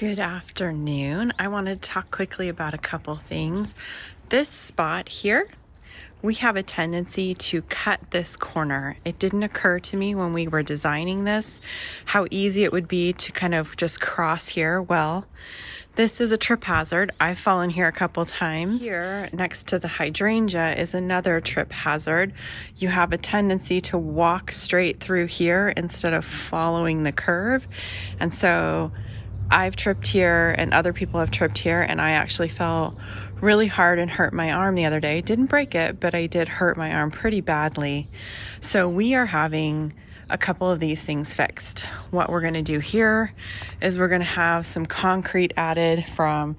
Good afternoon. I wanted to talk quickly about a couple things. This spot here, we have a tendency to cut this corner. It didn't occur to me when we were designing this how easy it would be to kind of just cross here. Well, this is a trip hazard. I've fallen here a couple times. Here next to the hydrangea is another trip hazard. You have a tendency to walk straight through here instead of following the curve. And so I've tripped here and other people have tripped here, and I actually fell really hard and hurt my arm the other day. Didn't break it, but I did hurt my arm pretty badly. So we are having a couple of these things fixed. What we're going to do here is we're going to have some concrete added from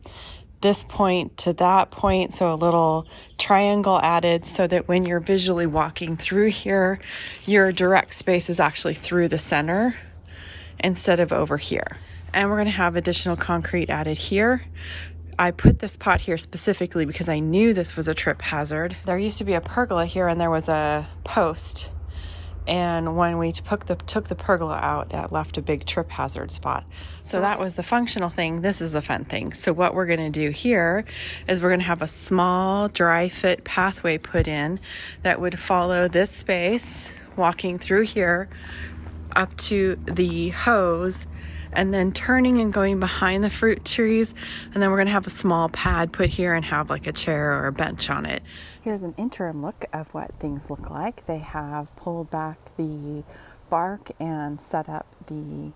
this point to that point, so a little triangle added so that when you're visually walking through here, your direct space is actually through the center instead of over here. And we're going to have additional concrete added here. I put this pot here specifically because I knew this was a trip hazard. There used to be a pergola here and there was a post. And when we took the pergola out, it left a big trip hazard spot. So that was the functional thing. This is the fun thing. So what we're going to do here is we're going to have a small dry fit pathway put in that would follow this space, walking through here up to the hose, and then turning and going behind the fruit trees. And then we're going to have a small pad put here and have like a chair or a bench on it. Here's an interim look of what things look like. They have pulled back the bark and set up the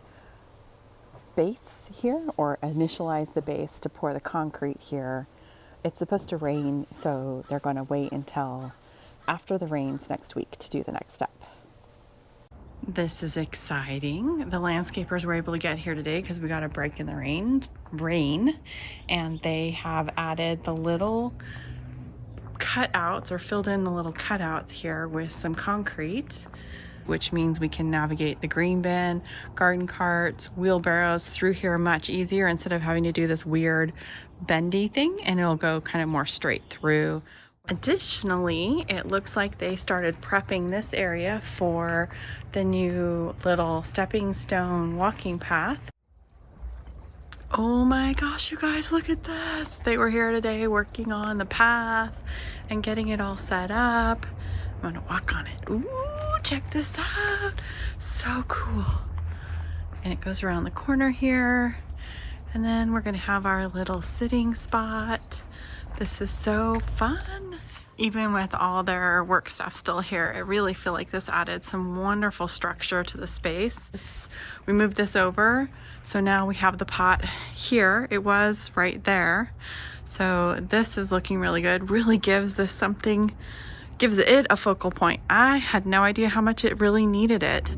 base here, or initialized the base to pour the concrete here. It's supposed to rain, so they're going to wait until after the rains next week to do the next step. This is exciting. The landscapers were able to get here today because we got a break in the rain, and they have added the little cutouts, or filled in the little cutouts here with some concrete, which means we can navigate the green bin, garden carts, wheelbarrows through here much easier instead of having to do this weird bendy thing, and it'll go kind of more straight through. Additionally, it looks like they started prepping this area for the new little stepping stone walking path. Oh my gosh, you guys, look at this. They were here today working on the path and getting it all set up. I'm gonna walk on it. Ooh, check this out. So cool. And it goes around the corner here. And then we're gonna have our little sitting spot. This is so fun. Even with all their work stuff still here, I really feel like this added some wonderful structure to the space. We moved this over, so now we have the pot here. It was right there. So this is looking really good. Really gives this gives it a focal point. I had no idea how much it really needed it.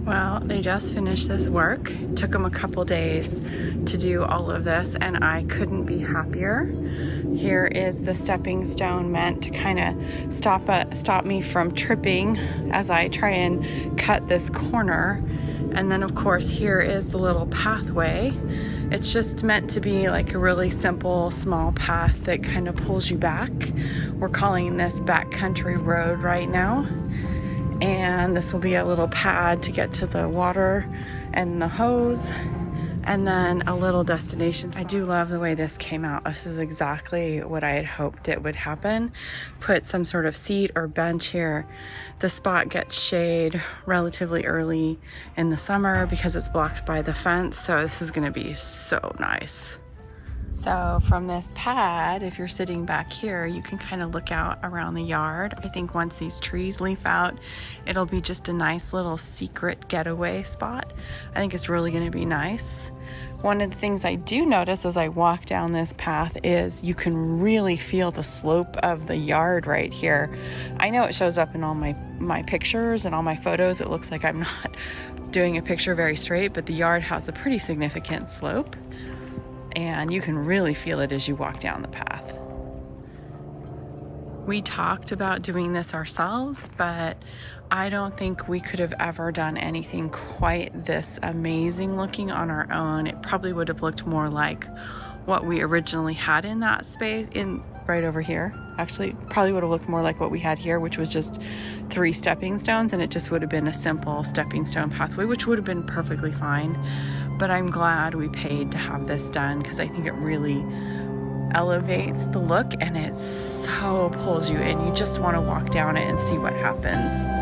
Well, they just finished this work. It took them a couple days to do all of this, and I couldn't be happier. Here is the stepping stone meant to kind of stop me from tripping as I try and cut this corner. And then of course here is the little pathway. It's just meant to be like a really simple small path that kind of pulls you back. We're calling this backcountry road right now. And this will be a little pad to get to the water and the hose, and then a little destination spot. I do love the way this came out. This is exactly what I had hoped it would happen. Put some sort of seat or bench here. The spot gets shade relatively early in the summer because it's blocked by the fence, so this is going to be so nice. So from this pad, if you're sitting back here, you can kind of look out around the yard. I think once these trees leaf out, it'll be just a nice little secret getaway spot. I think it's really going to be nice. One of the things I do notice as I walk down this path is you can really feel the slope of the yard right here. I know it shows up in all my pictures and all my photos. It looks like I'm not doing a picture very straight, but the yard has a pretty significant slope. And you can really feel it as you walk down the path. We talked about doing this ourselves, but I don't think we could have ever done anything quite this amazing looking on our own. It probably would have looked more like what we originally had in that space, right over here. Actually, probably would have looked more like what we had here, which was just 3 stepping stones, and it just would have been a simple stepping stone pathway, which would have been perfectly fine. but I'm glad we paid to have this done because I think it really elevates the look and it so pulls you in. You just want to walk down it and see what happens.